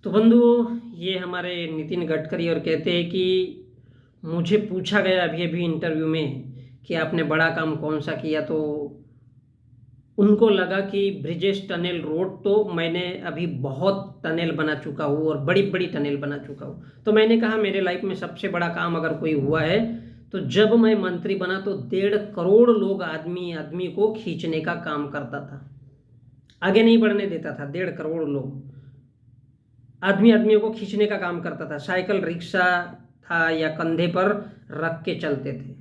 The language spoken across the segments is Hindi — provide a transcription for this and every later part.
तो बंधुओं, ये हमारे नितिन गडकरी और कहते हैं कि मुझे पूछा गया अभी अभी इंटरव्यू में कि आपने बड़ा काम कौन सा किया, तो उनको लगा कि ब्रिजेश टनल रोड तो मैंने अभी बहुत टनल बना चुका हूँ और बड़ी बड़ी टनल बना चुका हूँ। तो मैंने कहा मेरे लाइफ में सबसे बड़ा काम अगर कोई हुआ है तो जब मैं मंत्री बना तो 1.5 करोड़ लोग आदमी आदमी को खींचने का काम करता था, आगे नहीं बढ़ने देता था। 1.5 करोड़ लोग आदमी आदमियों को खींचने का काम करता था। साइकिल रिक्शा था या कंधे पर रख के चलते थे,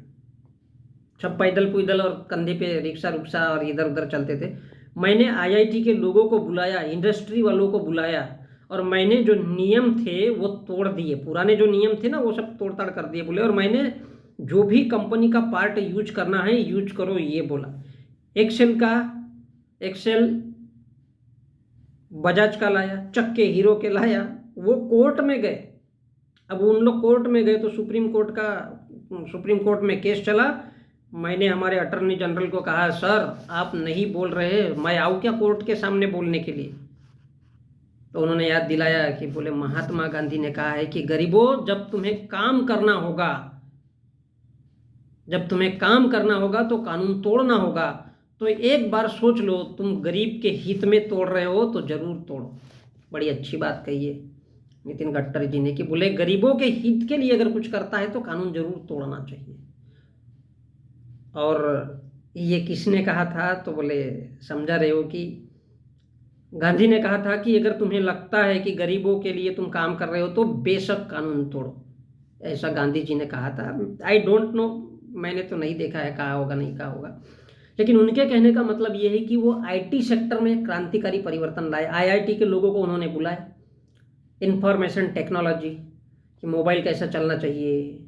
सब पैदल पैदल और कंधे पे रिक्शा रुक्शा और इधर उधर चलते थे। मैंने आईआईटी के लोगों को बुलाया, इंडस्ट्री वालों को बुलाया, और मैंने जो नियम थे वो तोड़ दिए। पुराने जो नियम थे ना वो सब तोड़ ताड़ कर दिए बोले, और मैंने जो भी कंपनी का पार्ट यूज करना है यूज करो ये बोला। एक्सेल बजाज का लाया, चक्के हीरो के लाया। वो कोर्ट में गए। अब उन लोग कोर्ट में गए तो सुप्रीम कोर्ट में केस चला। मैंने हमारे अटॉर्नी जनरल को कहा, सर आप नहीं बोल रहे, मैं आऊँ क्या कोर्ट के सामने बोलने के लिए? तो उन्होंने याद दिलाया कि बोले महात्मा गांधी ने कहा है कि गरीबों, जब तुम्हें काम करना होगा तो कानून तोड़ना होगा। तो एक बार सोच लो, तुम गरीब के हित में तोड़ रहे हो तो जरूर तोड़ो। बड़ी अच्छी बात कही है नितिन गडकरी जी ने कि बोले गरीबों के हित के लिए अगर कुछ करता है तो कानून जरूर तोड़ना चाहिए। और ये किसने कहा था? तो बोले समझा रहे हो कि गांधी ने कहा था कि अगर तुम्हें लगता है कि गरीबों के लिए तुम काम कर रहे हो तो बेशक कानून तोड़ो, ऐसा गांधी जी ने कहा था। आई डोंट नो, मैंने तो नहीं देखा है, कहा होगा नहीं कहा होगा, लेकिन उनके कहने का मतलब ये है कि वो आईटी सेक्टर में क्रांतिकारी परिवर्तन लाए। आईआईटी के लोगों को उन्होंने बुलाया, इंफॉर्मेशन टेक्नोलॉजी कि मोबाइल कैसा चलना चाहिए,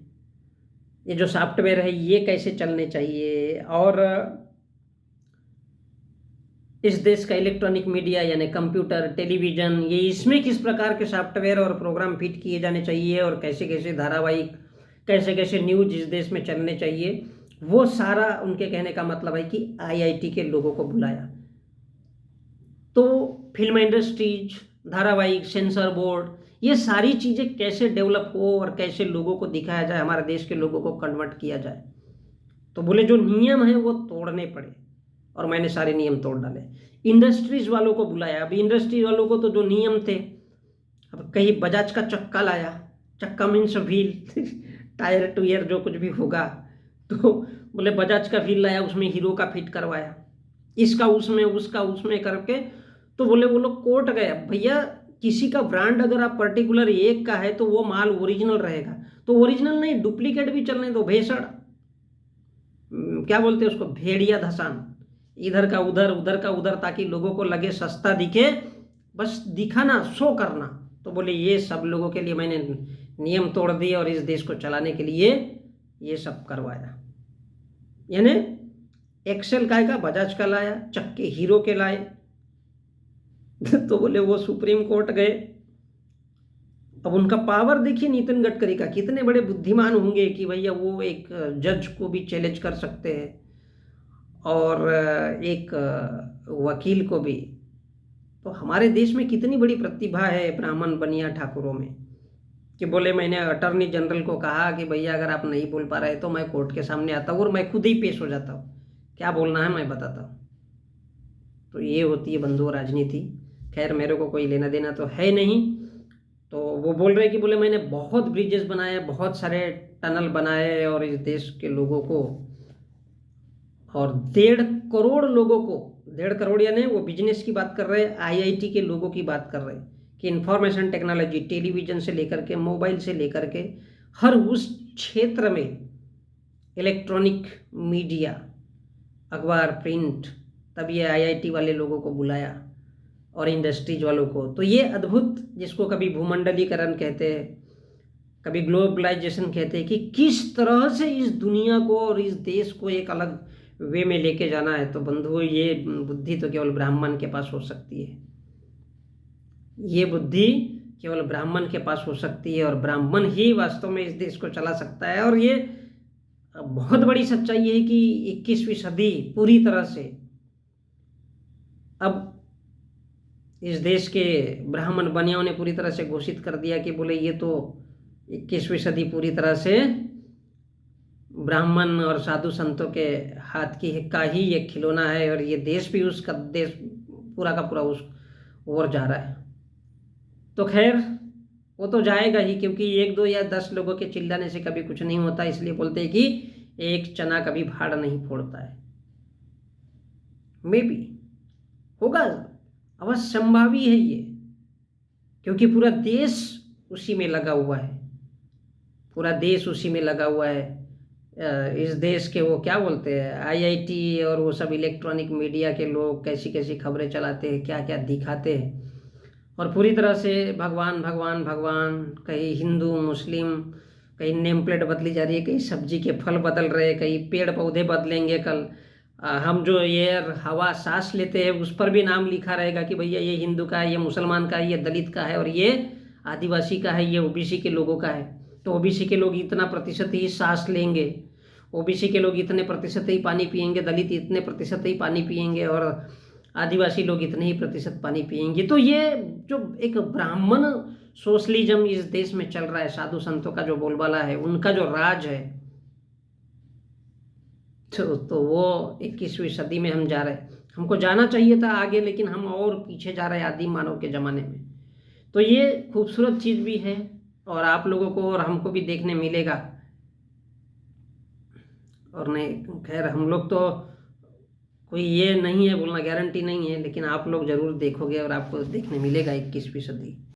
ये जो सॉफ्टवेयर है ये कैसे चलने चाहिए, और इस देश का इलेक्ट्रॉनिक मीडिया यानी कंप्यूटर टेलीविजन, ये इसमें किस प्रकार के सॉफ्टवेयर और प्रोग्राम फिट किए जाने चाहिए, और कैसे कैसे धारावाहिक, कैसे कैसे न्यूज इस देश में चलने चाहिए, वो सारा उनके कहने का मतलब है कि आईआईटी के लोगों को बुलाया। तो फिल्म इंडस्ट्रीज, धारावाहिक, सेंसर बोर्ड, ये सारी चीज़ें कैसे डेवलप हो और कैसे लोगों को दिखाया जाए, हमारे देश के लोगों को कन्वर्ट किया जाए। तो बोले जो नियम है वो तोड़ने पड़े, और मैंने सारे नियम तोड़ डाले। इंडस्ट्रीज वालों को बुलाया। अभी इंडस्ट्रीज वालों को तो जो नियम थे, अब कहीं बजाज का चक्का लाया, चक्का मीन्स व्हील टायर टूयर जो कुछ भी होगा, तो बोले बजाज का व्हील लाया, उसमें हीरो का फिट करवाया, इसका उसमें उसका उसमें करके। तो बोले वो लोग कोर्ट गया, भैया किसी का ब्रांड अगर आप पर्टिकुलर एक का है तो वो माल ओरिजिनल रहेगा, तो ओरिजिनल नहीं डुप्लीकेट भी चलने दो, भेसड़, क्या बोलते हैं उसको, भेड़िया धसान, इधर का उधर उधर का उधर, ताकि लोगों को लगे सस्ता दिखे, बस दिखाना, शो करना। तो बोले ये सब लोगों के लिए मैंने नियम तोड़ दिए और इस देश को चलाने के लिए ये सब करवाया। यानी एक्सेल का बजाज का लाया, चक्के हीरो के लाए तो बोले वो सुप्रीम कोर्ट गए। अब उनका पावर देखिए नितिन गडकरी का, कितने बड़े बुद्धिमान होंगे कि भैया वो एक जज को भी चैलेंज कर सकते हैं और एक वकील को भी। तो हमारे देश में कितनी बड़ी प्रतिभा है ब्राह्मण बनिया ठाकुरों में कि बोले मैंने अटॉर्नी जनरल को कहा कि भैया अगर आप नहीं बोल पा रहे तो मैं कोर्ट के सामने आता हूँ और मैं खुद ही पेश हो जाता हूँ, क्या बोलना है मैं बताता हूँ। तो ये होती है बंधुओं राजनीति। खैर मेरे को कोई लेना देना तो है नहीं। तो वो बोल रहे कि बोले मैंने बहुत ब्रिजेस बनाए, बहुत सारे टनल बनाए, और इस देश के लोगों को और 1.5 करोड़ लोगों को, 1.5 करोड़ यानी वो बिजनेस की बात कर रहे हैं, आईआईटी के लोगों की बात कर रहे हैं कि इंफॉर्मेशन टेक्नोलॉजी, टेलीविजन से लेकर के, मोबाइल से लेकर के, हर उस क्षेत्र में, इलेक्ट्रॉनिक मीडिया, अखबार, प्रिंट, तब ये आईआईटी वाले लोगों को बुलाया और इंडस्ट्रीज वालों को। तो ये अद्भुत, जिसको कभी भूमंडलीकरण कहते हैं, कभी ग्लोबलाइजेशन कहते हैं, कि किस तरह से इस दुनिया को और इस देश को एक अलग वे में लेके जाना है। तो बंधुओं ये बुद्धि तो केवल ब्राह्मण के पास हो सकती है, ये बुद्धि केवल ब्राह्मण के पास हो सकती है, और ब्राह्मण ही वास्तव में इस देश को चला सकता है। और ये बहुत बड़ी सच्चाई है कि 21वीं सदी पूरी तरह से अब इस देश के ब्राह्मण बनियाओं ने पूरी तरह से घोषित कर दिया कि बोले ये तो 21वीं सदी पूरी तरह से ब्राह्मण और साधु संतों के हाथ की का ही ये खिलौना है, और ये देश भी उसका देश पूरा का पूरा उस ओर जा रहा है। तो खैर वो तो जाएगा ही, क्योंकि 1 2 या 10 लोगों के चिल्लाने से कभी कुछ नहीं होता। इसलिए बोलते हैं कि एक चना कभी भाड़ नहीं फोड़ता है। मे बी होगा, अवश्य संभावी है ये, क्योंकि पूरा देश उसी में लगा हुआ है, पूरा देश उसी में लगा हुआ है। इस देश के वो क्या बोलते हैं, आईआईटी और वो सब इलेक्ट्रॉनिक मीडिया के लोग कैसी कैसी खबरें चलाते हैं, क्या क्या दिखाते हैं, और पूरी तरह से भगवान भगवान भगवान, कहीं हिंदू मुस्लिम, कहीं नेम प्लेट बदली जा रही है, कहीं सब्जी के फल बदल रहे हैं, कहीं पेड़ पौधे बदलेंगे। कल हम जो एयर हवा सांस लेते हैं उस पर भी नाम लिखा रहेगा कि भैया ये हिंदू का है, ये मुसलमान का है, ये दलित का है, और ये आदिवासी का है, ये ओबीसी के लोगों का है। तो ओबीसी के लोग इतना प्रतिशत ही सांस लेंगे, ओबीसी के लोग इतने प्रतिशत ही पानी पिएंगे, दलित इतने प्रतिशत ही पानी पिएंगे, और आदिवासी लोग इतने ही प्रतिशत पानी पिएंगे। तो ये जो एक ब्राह्मण सोशलिज्म इस देश में चल रहा है, साधु संतों का जो बोलबाला है, उनका जो राज है, तो वो 21वीं सदी में हम जा रहे हैं। हमको जाना चाहिए था आगे, लेकिन हम और पीछे जा रहे हैं आदिम मानव के ज़माने में। तो ये खूबसूरत चीज़ भी है, और आप लोगों को और हमको भी देखने मिलेगा। और नहीं, खैर हम लोग तो कोई ये नहीं है बोलना, गारंटी नहीं है, लेकिन आप लोग ज़रूर देखोगे और आपको देखने मिलेगा 21वीं सदी।